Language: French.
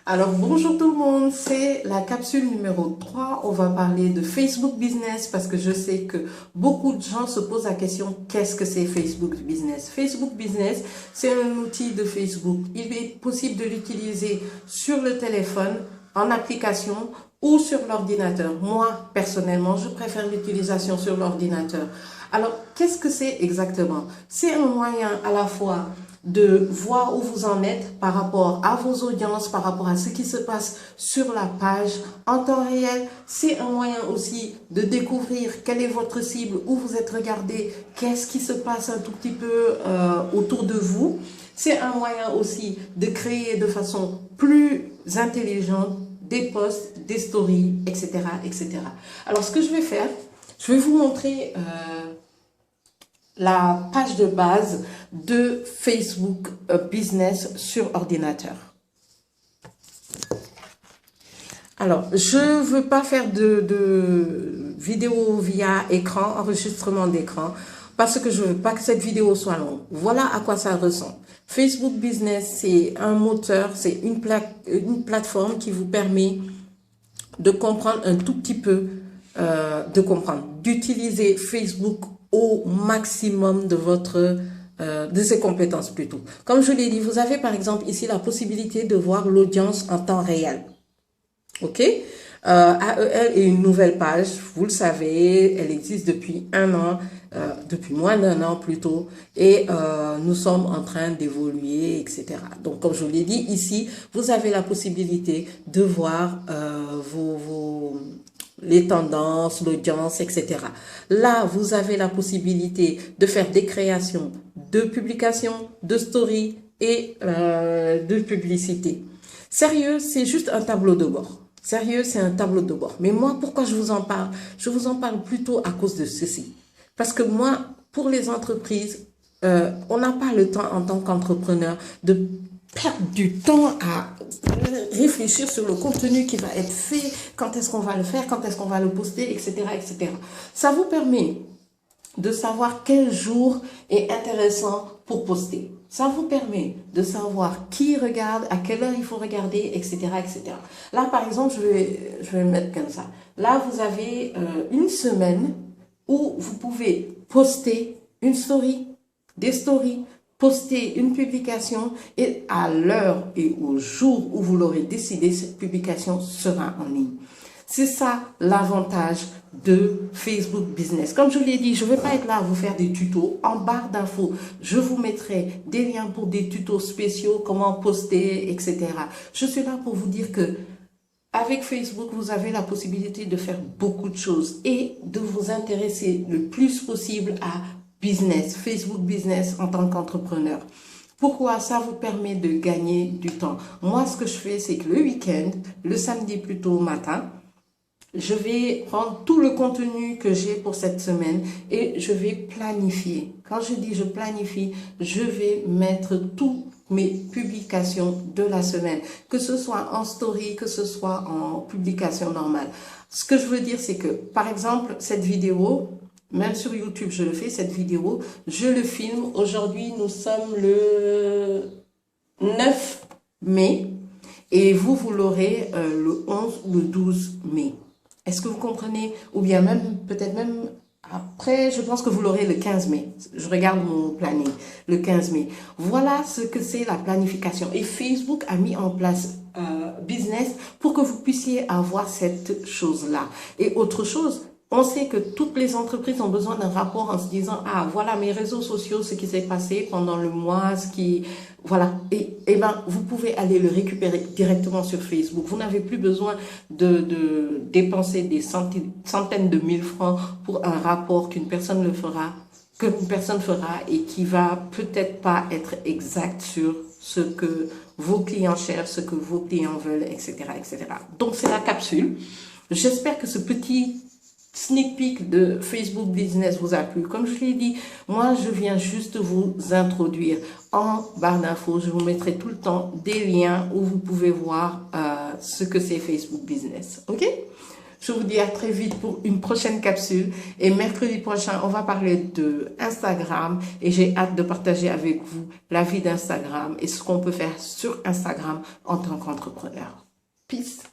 Alors bonjour tout le monde, c'est la capsule numéro 3. On va parler de Facebook Business parce que je sais que beaucoup de gens se posent la question qu'est-ce que c'est Facebook Business? Facebook Business, c'est un outil de Facebook. Il est possible de l'utiliser sur le téléphone, en application ou sur l'ordinateur. Moi, personnellement, je préfère l'utilisation sur l'ordinateur. Alors, qu'est-ce que c'est exactement? C'est un moyen à la fois de voir où vous en êtes par rapport à vos audiences, par rapport à ce qui se passe sur la page en temps réel. C'est un moyen aussi de découvrir quelle est votre cible, où vous êtes regardé, qu'est-ce qui se passe un tout petit peu autour de vous. C'est un moyen aussi de créer de façon plus intelligente des posts, des stories, etc., etc. Alors, ce que je vais faire, je vais vous montrer la page de base de Facebook Business sur ordinateur. Alors, je ne veux pas faire de vidéo via écran, enregistrement d'écran, parce que je ne veux pas que cette vidéo soit longue. Voilà à quoi ça ressemble. Facebook Business, c'est un moteur, c'est une plateforme qui vous permet de comprendre un tout petit peu, d'utiliser Facebook au maximum de ses compétences plutôt. Comme je l'ai dit, vous avez par exemple ici la possibilité de voir l'audience en temps réel. Ok? AEL est une nouvelle page, vous le savez, elle existe depuis un an, depuis moins d'un an plutôt, et nous sommes en train d'évoluer, etc. Donc, comme je vous l'ai dit, ici, vous avez la possibilité de voir les tendances, l'audience, etc. Là, vous avez la possibilité de faire des créations de publications, de stories et de publicités. Sérieux, c'est juste un tableau de bord. Sérieux, c'est un tableau de bord. Mais moi, pourquoi je vous en parle? Je vous en parle plutôt à cause de ceci. Parce que moi, pour les entreprises, on n'a pas le temps en tant qu'entrepreneur de perdre du temps à réfléchir sur le contenu qui va être fait, quand est-ce qu'on va le faire, quand est-ce qu'on va le poster, etc., etc. Ça vous permet de savoir quel jour est intéressant pour poster. Ça vous permet de savoir qui regarde, à quelle heure il faut regarder, etc., etc. Là, par exemple, je vais le mettre comme ça. Là, vous avez une semaine où vous pouvez poster une story, des stories, poster une publication et à l'heure et au jour où vous l'aurez décidé, cette publication sera en ligne. C'est ça l'avantage de Facebook Business. Comme je l'ai dit, je ne vais pas être là à vous faire des tutos. En barre d'infos, je vous mettrai des liens pour des tutos spéciaux, comment poster, etc. Je suis là pour vous dire que avec Facebook, vous avez la possibilité de faire beaucoup de choses et de vous intéresser le plus possible à business, Facebook Business en tant qu'entrepreneur. Pourquoi? Ça vous permet de gagner du temps. Moi, ce que je fais, c'est que le week-end, le samedi plutôt au matin, je vais prendre tout le contenu que j'ai pour cette semaine et je vais planifier. Quand je dis je planifie, je vais mettre toutes mes publications de la semaine, que ce soit en story, que ce soit en publication normale. Ce que je veux dire, c'est que, par exemple, cette vidéo, même sur YouTube, je le fais, cette vidéo, je le filme. Aujourd'hui, nous sommes le 9 mai et vous l'aurez le 11 ou le 12 mai. Est-ce que vous comprenez? Ou bien même, peut-être même après, je pense que vous l'aurez le 15 mai. Je regarde mon planning, le 15 mai. Voilà ce que c'est la planification. Et Facebook a mis en place Business pour que vous puissiez avoir cette chose-là. Et autre chose, on sait que toutes les entreprises ont besoin d'un rapport en se disant, ah, voilà mes réseaux sociaux, ce qui s'est passé pendant le mois, voilà. Et ben, vous pouvez aller le récupérer directement sur Facebook. Vous n'avez plus besoin de dépenser des centaines de mille francs pour un rapport qu'une personne fera et qui va peut-être pas être exact sur ce que vos clients cherchent, ce que vos clients veulent, etc., etc. Donc, c'est la capsule. J'espère que ce petit sneak peek de Facebook Business vous a plu. Comme je l'ai dit, moi, je viens juste vous introduire. En barre d'infos, je vous mettrai tout le temps des liens où vous pouvez voir ce que c'est Facebook Business. OK? Je vous dis à très vite pour une prochaine capsule. Et mercredi prochain, on va parler de Instagram. Et j'ai hâte de partager avec vous la vie d'Instagram et ce qu'on peut faire sur Instagram en tant qu'entrepreneur. Peace.